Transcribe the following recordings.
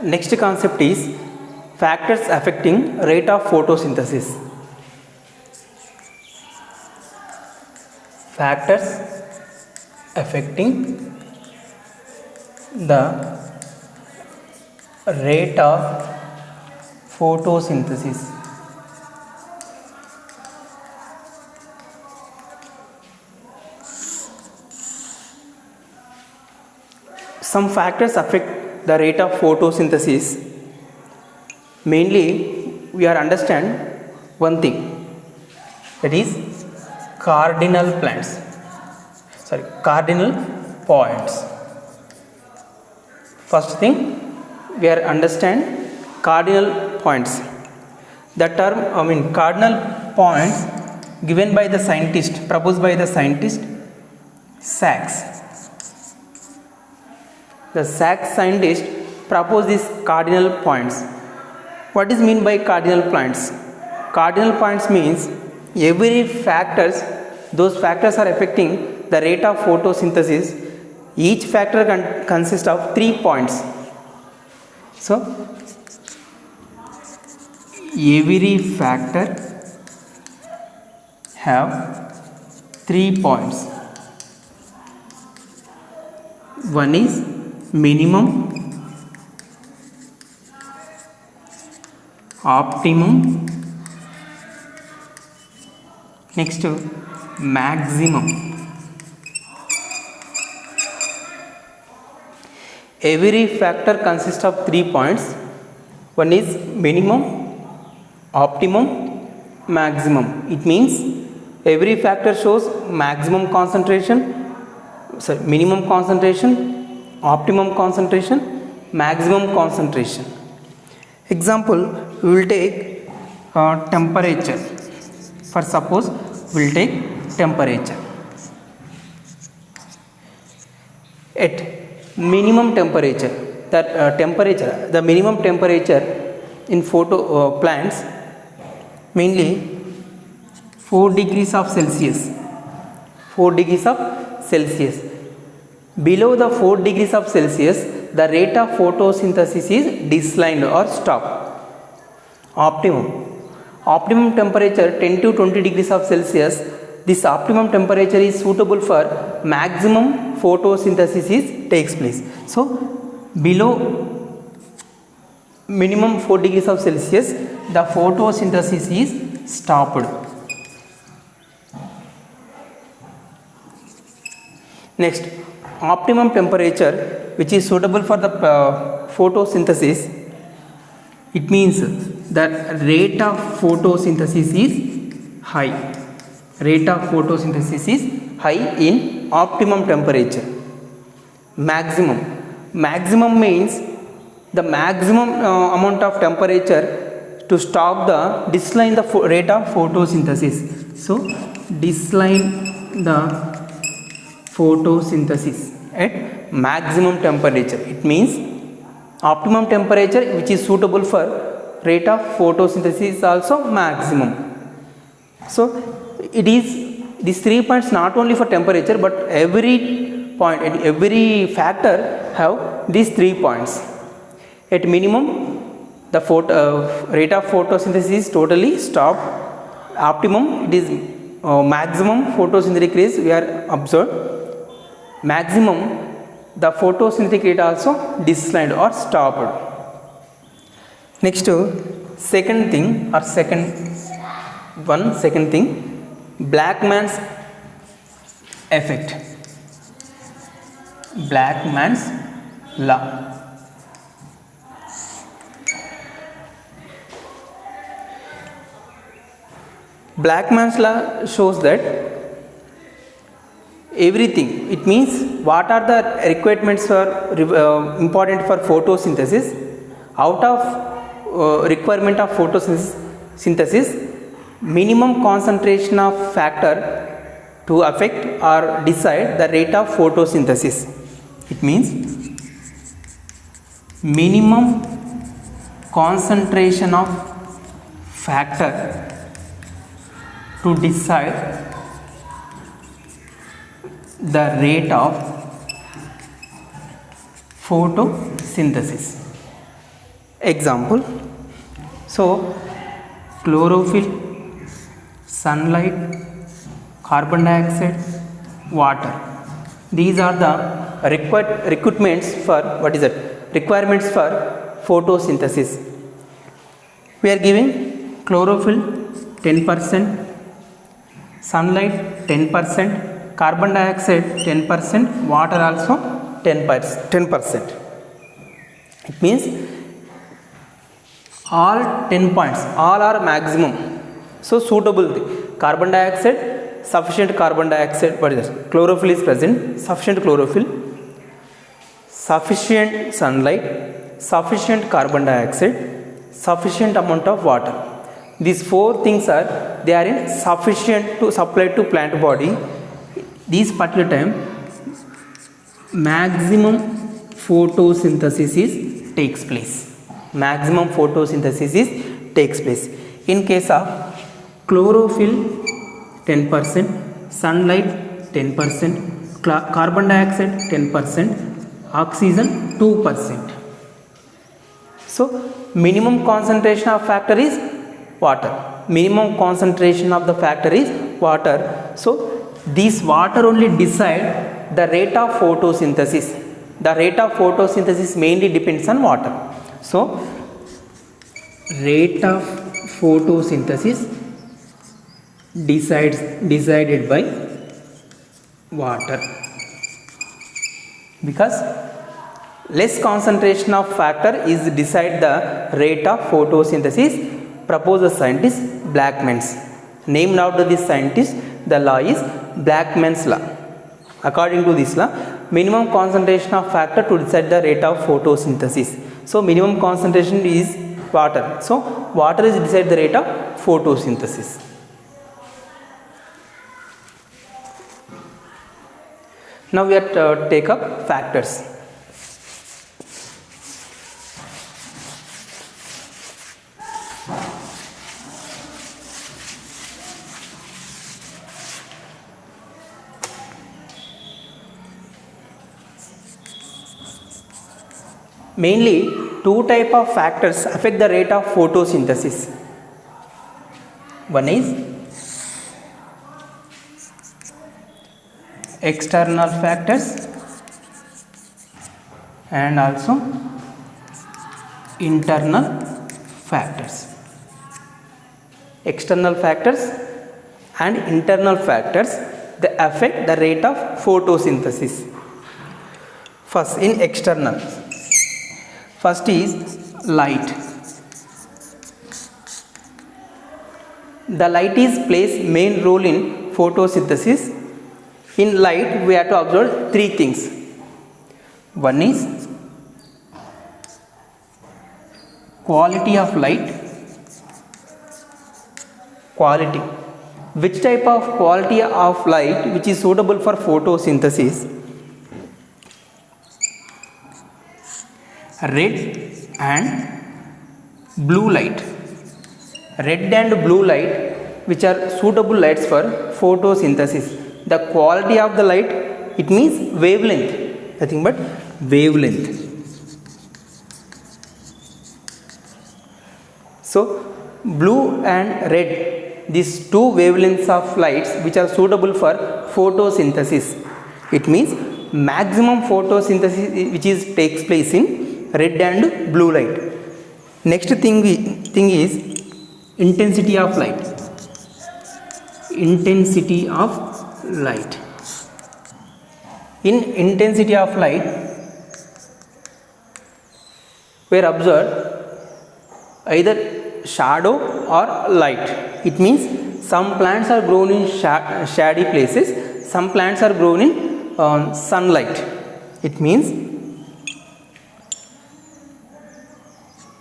Next concept is factors affecting rate of photosynthesis. Factors affecting the rate of photosynthesis. Some factors affect the rate of photosynthesis. Mainly, we are understand one thing, that is cardinal points. First thing, we are understand cardinal points. The term cardinal points given by the scientist, proposed by the scientist Sachs. The Sachs scientist proposed these cardinal points. What is mean by cardinal points? Cardinal points means every factors, those factors are affecting the rate of photosynthesis. Each factor consists of 3 points. So every factor have 3 points. One is minimum, optimum, next maximum. Every factor consists of 3 points. One is minimum, optimum, maximum. It means every factor shows maximum concentration, minimum concentration, optimum concentration, maximum concentration. Example, we will take temperature. For suppose we will take temperature. At minimum temperature, the minimum temperature in plants mainly 4 degrees of Celsius. 4 degrees of Celsius. Below the 4 degrees of Celsius, the rate of photosynthesis is declined or stopped. Optimum temperature 10 to 20 degrees of Celsius. This optimum temperature is suitable for maximum photosynthesis takes place. So below minimum 4 degrees of Celsius, the photosynthesis is stopped. Next, optimum temperature which is suitable for the photosynthesis, it means that rate of photosynthesis is high. Rate of photosynthesis is high in optimum temperature. Maximum means the maximum amount of temperature to stop the decline the rate of photosynthesis. So decline the photosynthesis at maximum temperature. It means optimum temperature which is suitable for rate of photosynthesis is also maximum. So it is these 3 points not only for temperature, but every point and every factor have these 3 points. At minimum, the rate of photosynthesis is totally stopped. Optimum, it is maximum photosynthetic rays we are observed. Maximum, the photosynthetic rate also declined or stopped. Next, second thing, Blackman's effect. Blackman's law. Blackman's law shows that everything, it means what are the requirements for important for photosynthesis. Out of requirement of photosynthesis, minimum concentration of factor to affect or decide the rate of photosynthesis. It means minimum concentration of factor to decide the rate of photosynthesis. Example, so chlorophyll, sunlight, carbon dioxide, water, these are the requirements for requirements for photosynthesis. We are giving chlorophyll 10%, sunlight 10%, carbon dioxide 10%, water also 10%. It means all 10 points, all are maximum. So suitable, carbon dioxide, sufficient carbon dioxide, chlorophyll is present, sufficient chlorophyll, sufficient sunlight, sufficient carbon dioxide, sufficient amount of water. These 4 things are in sufficient to supply to plant body. This particular time maximum photosynthesis takes place. Maximum photosynthesis takes place. In case of chlorophyll 10%, sunlight 10%, carbon dioxide 10%, oxygen 2%. So minimum concentration of factor is water. Minimum concentration of the factor is water. So this water only decide the rate of photosynthesis. The rate of photosynthesis mainly depends on water. So rate of photosynthesis decided by water, because less concentration of factor is decide the rate of photosynthesis, proposed scientist Blackman's. Named after this scientist, the law is Blackman's law. According to this law, minimum concentration of factor to decide the rate of photosynthesis. So minimum concentration is water. So water is decide the rate of photosynthesis. Now we have to take up factors. Mainly 2 type of factors affect the rate of photosynthesis. One is external factors and also internal factors. External factors and internal factors, they affect the rate of photosynthesis. First, in external, first is light. The light is plays main role in photosynthesis. In light, we have to observe 3 things. One is quality of light. Quality. Which type of quality of light which is suitable for photosynthesis? Red and blue light. Red and blue light which are suitable lights for photosynthesis. The quality of the light, it means wavelength, nothing but wavelength. So blue and red, these 2 wavelengths of lights which are suitable for photosynthesis. It means maximum photosynthesis which is takes place in red and blue light. Next thing is intensity of light. Intensity of light. In intensity of light, we are observed either shadow or light. It means some plants are grown in shady places, some plants are grown in sunlight. It means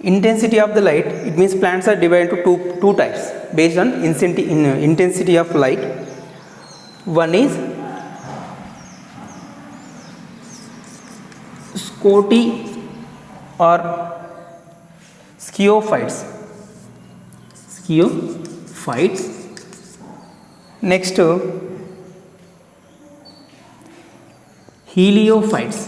intensity of the light, it means plants are divided into two types based on intensity of light. One is scotty or sciophytes. Next, heliophytes.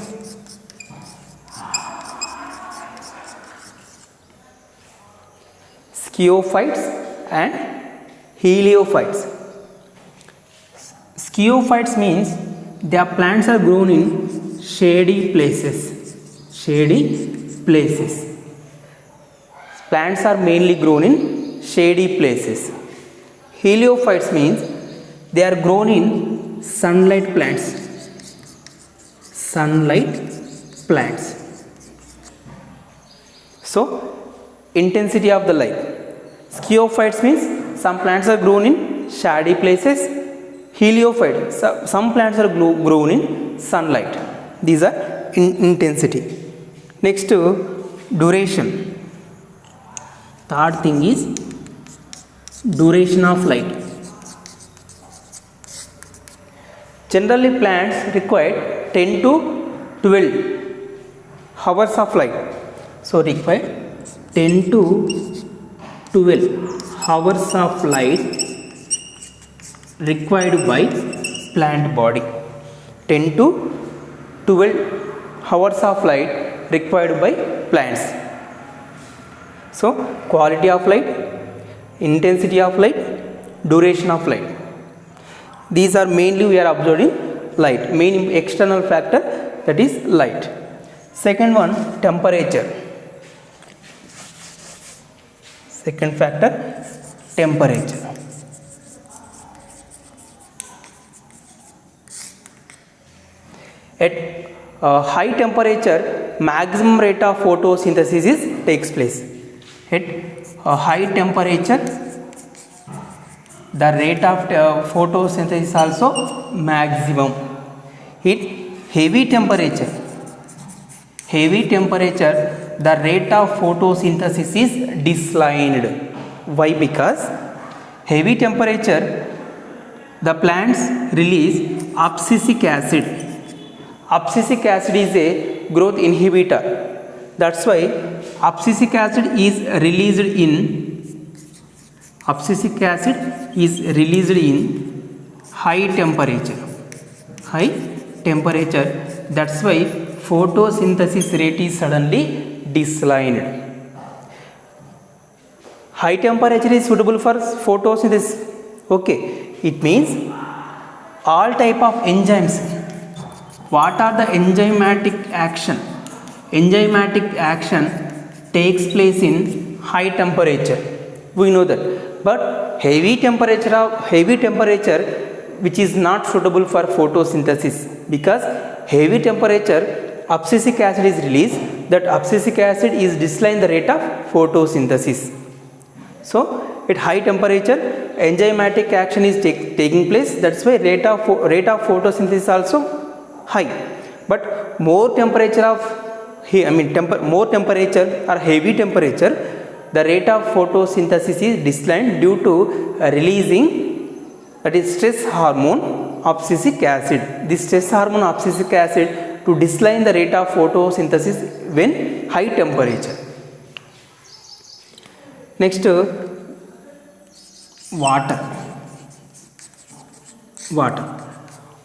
sciophytes and heliophytes. Sciophytes means their plants are grown in shady places. Shady places. Plants are mainly grown in shady places. Heliophytes means they are grown in sunlight plants. Sunlight plants. So, intensity of the light. Sciophytes means some plants are grown in shady places. Heliophytes, some plants are grown in sunlight. These are intensity. Next, duration. Third thing is duration of light. Generally, plants require 10 to 12 hours of light. So, require 10 to 12 hours of light required by plant body. 10 to 12 hours of light required by plants. So, quality of light, intensity of light, duration of light. These are mainly we are observing light, main external factor, that is light. Second one, temperature. Second factor, temperature. At high temperature, maximum rate of photosynthesis takes place. At high temperature, the rate of photosynthesis is also maximum. At heavy temperature, the rate of photosynthesis is declined. Why? Because heavy temperature, the plants release abscisic acid. Abscisic acid is a growth inhibitor. That's why abscisic acid is released in high temperature. High temperature. That's why photosynthesis rate is suddenly declined. High temperature is suitable for photosynthesis. Okay, it means all type of enzymes. What are the enzymatic action? Enzymatic action takes place in high temperature. We know that. But heavy temperature which is not suitable for photosynthesis, because heavy temperature abscisic acid is released. That abscisic acid is decline the rate of photosynthesis. So, at high temperature, enzymatic action is taking place. That's why rate of photosynthesis also high. But more temperature more temperature or heavy temperature, the rate of photosynthesis is declined due to releasing, that is stress hormone abscisic acid. This stress hormone abscisic acid to decline the rate of photosynthesis when high temperature. Next, water.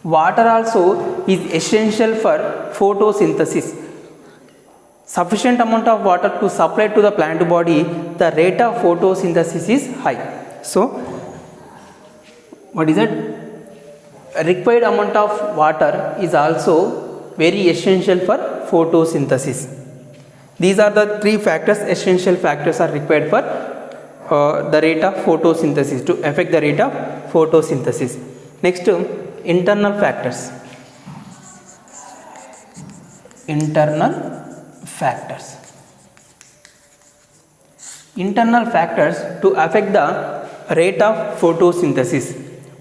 Water also is essential for photosynthesis. Sufficient amount of water to supply to the plant body, the rate of photosynthesis is high. So, what is it? Required amount of water is also very essential for photosynthesis. These are the three factors, essential factors are required for the rate of photosynthesis, to affect the rate of photosynthesis. Next, internal factors. Internal factors to affect the rate of photosynthesis.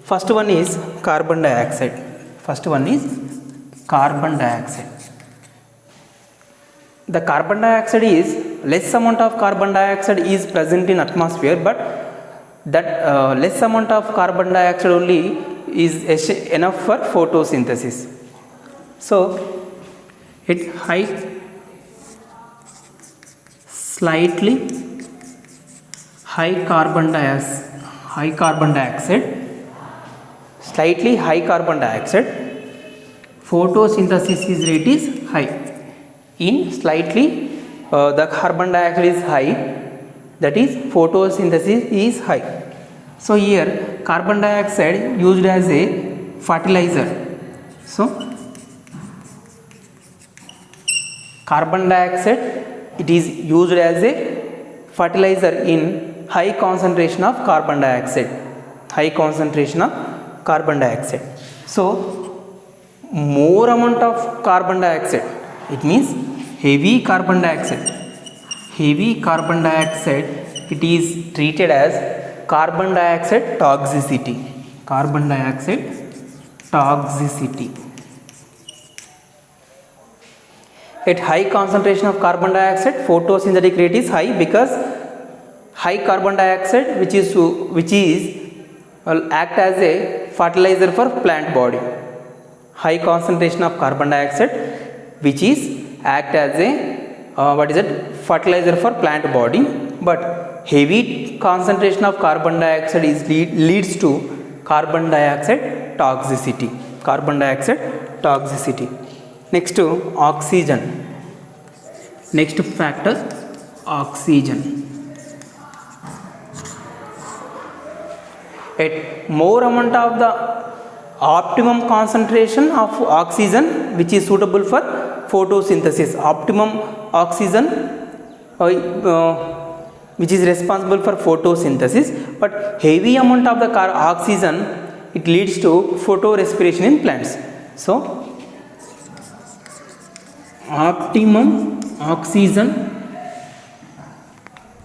First one is carbon dioxide. The carbon dioxide is less amount of carbon dioxide is present in atmosphere, but that less amount of carbon dioxide only is enough for photosynthesis. So, it slightly high carbon dioxide, photosynthesis rate is high. In slightly the carbon dioxide is high, that is photosynthesis is high. So here carbon dioxide used as a fertilizer. So carbon dioxide, it is used as a fertilizer in high concentration of carbon dioxide. High concentration of carbon dioxide. So more amount of carbon dioxide, it means heavy carbon dioxide. Heavy carbon dioxide, it is treated as carbon dioxide toxicity. Carbon dioxide toxicity. At high concentration of carbon dioxide, photosynthetic rate is high because high carbon dioxide which is will act as a fertilizer for plant body. High concentration of carbon dioxide which is act as a fertilizer for plant body, but heavy concentration of carbon dioxide is leads to carbon dioxide toxicity. Carbon dioxide toxicity. Next to oxygen. Next factor, oxygen. At more amount of the optimum concentration of oxygen which is suitable for photosynthesis. Optimum oxygen which is responsible for photosynthesis, but heavy amount of the oxygen, it leads to photorespiration in plants. So optimum oxygen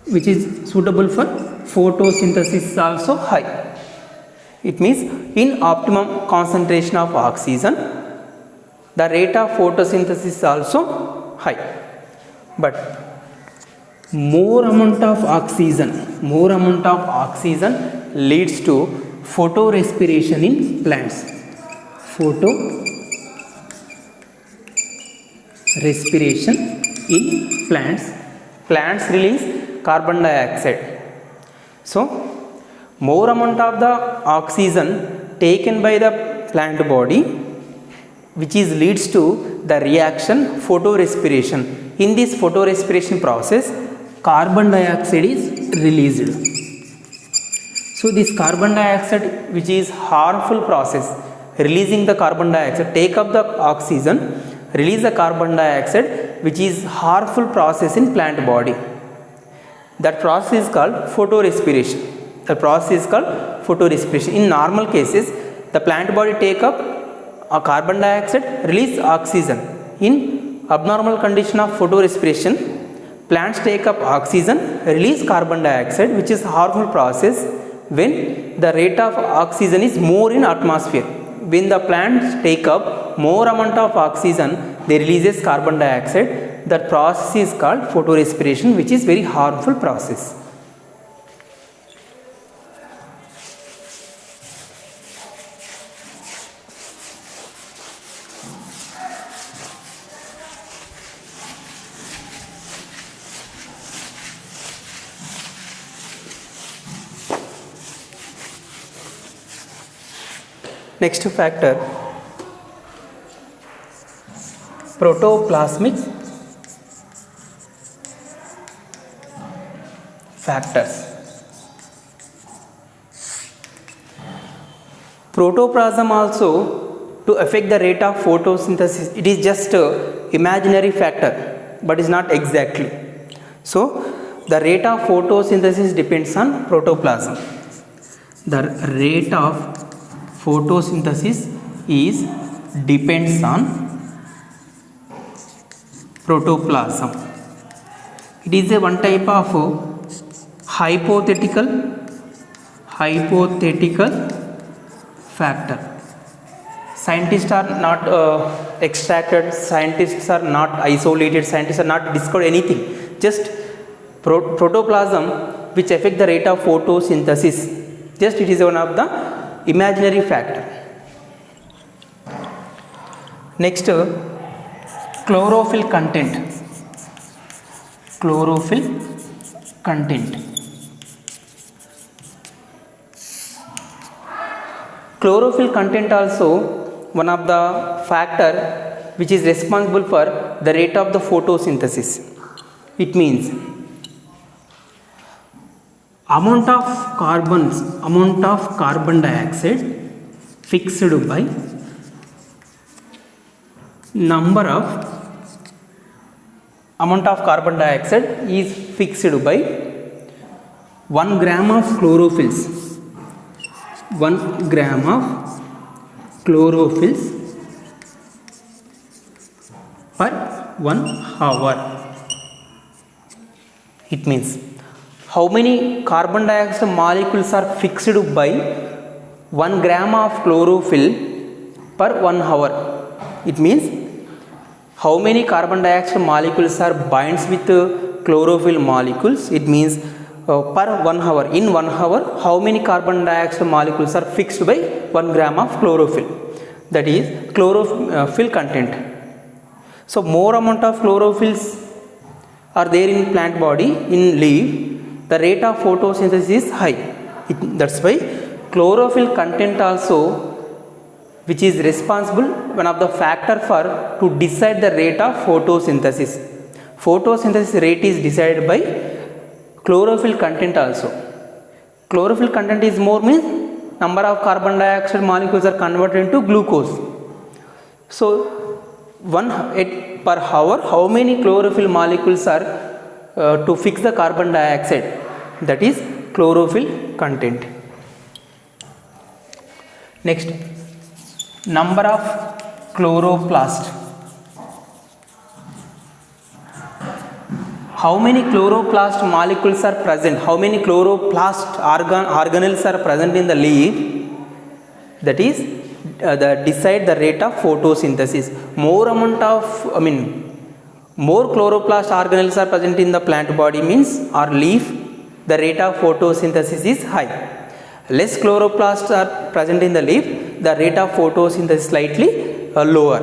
which is suitable for photosynthesis is also high. It means in optimum concentration of oxygen, the rate of photosynthesis is also high. But more amount of oxygen leads to photorespiration in plants. Photorespiration in plants. Plants release carbon dioxide. So more amount of the oxygen taken by the plant body, which is leads to the reaction photorespiration. In this photorespiration process, carbon dioxide is released. So this carbon dioxide, which is harmful process, releasing the carbon dioxide, take up the oxygen, release the carbon dioxide, which is harmful process in plant body. That process is called photorespiration. The process is called photorespiration. In normal cases, the plant body take up a carbon dioxide, release oxygen. In abnormal condition of photorespiration, plants take up oxygen, release carbon dioxide, which is harmful process when the rate of oxygen is more in atmosphere. When the plants take up more amount of oxygen, they releases carbon dioxide. That process is called photorespiration, which is very harmful process. Next factor, protoplasmic factors. Protoplasm also to affect the rate of photosynthesis, it is just a imaginary factor, but is not exactly. So the rate of photosynthesis depends on protoplasm. The rate of photosynthesis is depends on protoplasm. It is a one type of hypothetical factor. Scientists are not extracted, scientists are not isolated, scientists are not discovered anything. Just protoplasm which affect the rate of photosynthesis. Just it is one of the imaginary factor. Next, chlorophyll content. Chlorophyll content also one of the factor which is responsible for the rate of the photosynthesis. It means amount of carbon dioxide fixed by number of amount of carbon dioxide is fixed by 1 gram of chlorophylls, 1 gram of chlorophylls per 1 hour. It means how many carbon dioxide molecules are fixed by 1 gram of chlorophyll per 1 hour. It means how many carbon dioxide molecules are binds with chlorophyll molecules. It means per 1 hour, in 1 hour how many carbon dioxide molecules are fixed by 1 gram of chlorophyll, that is chlorophyll content. So more amount of chlorophylls are there in plant body, in leaf, the rate of photosynthesis is high. That's why chlorophyll content also, which is responsible, one of the factor for to decide the rate of photosynthesis. Photosynthesis rate is decided by chlorophyll content also. Chlorophyll content is more means number of carbon dioxide molecules are converted into glucose. So per hour how many chlorophyll molecules are to fix the carbon dioxide, that is chlorophyll content. Next, number of chloroplast. How many chloroplast molecules are present, how many chloroplast organelles are present in the leaf, that is decide the rate of photosynthesis. More amount of more chloroplast organelles are present in the plant body means or leaf, the rate of photosynthesis is high. Less chloroplasts are present in the leaf, the rate of photosynthesis slightly lower.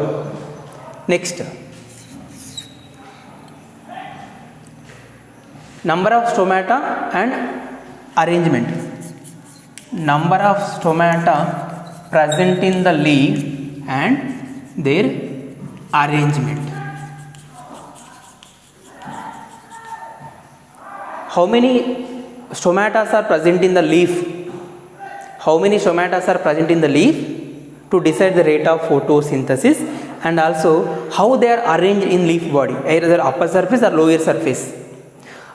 Next, number of stomata and arrangement. Number of stomata present in the leaf and their arrangement. How many stomata are present in the leaf? How many stomata are present in the leaf to decide the rate of photosynthesis, and also how they are arranged in leaf body, either upper surface or lower surface.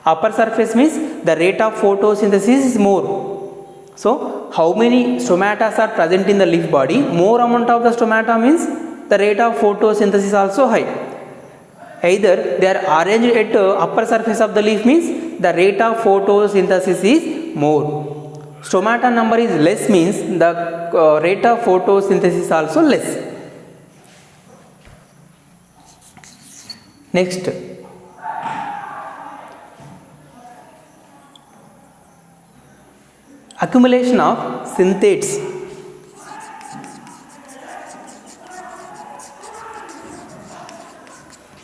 Upper surface means the rate of photosynthesis is more. So how many stomata are present in the leaf body? More amount of the stomata means the rate of photosynthesis also high. Either they are arranged at upper surface of the leaf means the rate of photosynthesis is more. Stomata number is less means the rate of photosynthesis also less. Next, accumulation of synthates.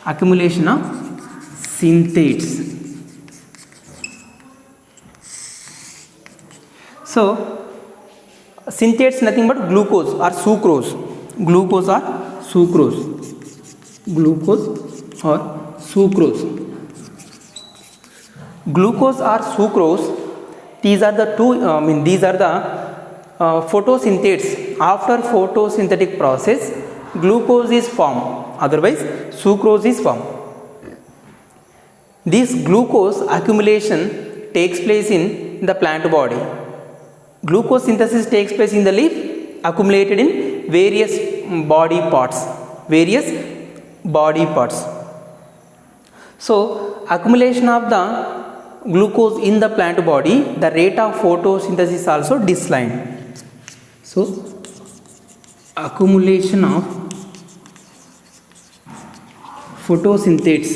Accumulation of synthates. So synthates nothing but glucose or sucrose. Glucose or sucrose. Glucose or sucrose. Glucose or sucrose, these are the two, these are the photosynthates. After photosynthetic process, glucose is formed, otherwise sucrose is formed. This glucose accumulation takes place in the plant body. Glucose synthesis takes place in the leaf, accumulated in various body parts. Various body parts. So accumulation of the glucose in the plant body, the rate of photosynthesis also declined. So accumulation of photosynthetes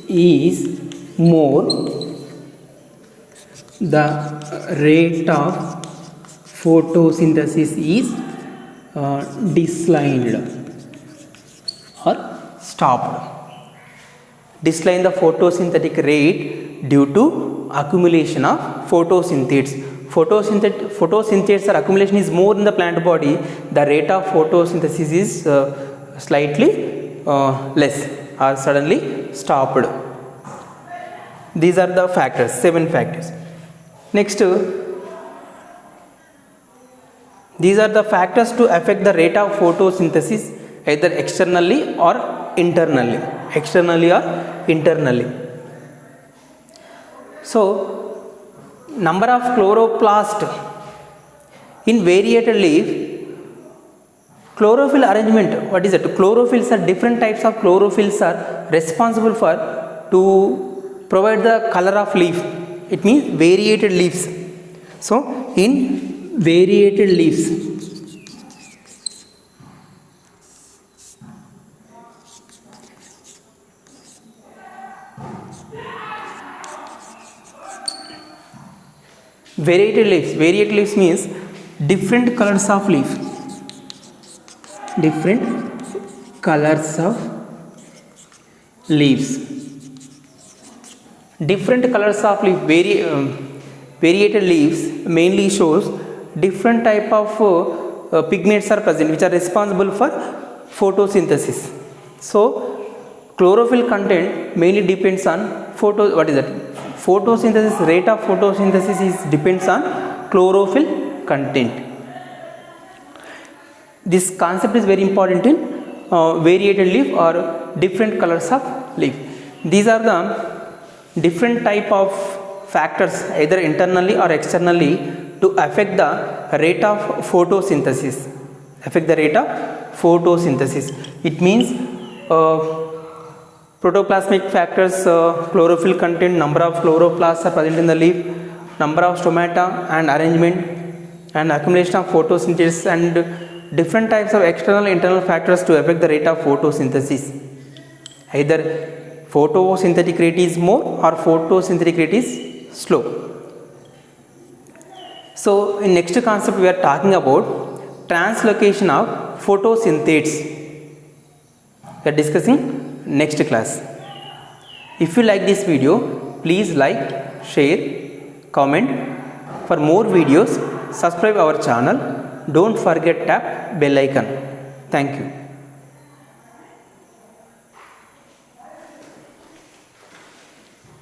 is more, the rate of photosynthesis is declined or stopped. Decline the photosynthetic rate due to accumulation of photosynthetes. Photosynthetes or accumulation is more in the plant body, the rate of photosynthesis is slightly less or suddenly stopped. These are the factors, 7 factors. Next, these are the factors to affect the rate of photosynthesis either externally or internally. Externally or internally. So, number of chloroplast in variated leaf, chlorophyll arrangement. What is it? Chlorophylls are different types of chlorophylls are responsible for to provide the color of leaf. It means variated leaves. So, in variated leaves, variated leaves means different colors of leaf. Different colors of leaves. Different colors of leaf. Variated leaves mainly shows different type of pigments are present which are responsible for photosynthesis. So, chlorophyll content mainly depends on photosynthesis. Rate of photosynthesis depends on chlorophyll content. This concept is very important in variated leaf or different colors of leaf. These are the different type of factors either internally or externally to affect the rate of photosynthesis. It means protoplasmic factors, chlorophyll content, number of chloroplasts are present in the leaf, number of stomata and arrangement, and accumulation of photosynthesis, and different types of external internal factors to affect the rate of photosynthesis. Either photosynthetic rate is more or photosynthetic rate is slow. So, in next concept we are talking about translocation of photosynthates. We are discussing next class. If you like this video, please like, share, comment. For more videos, subscribe our channel. Don't forget tap bell icon. Thank you.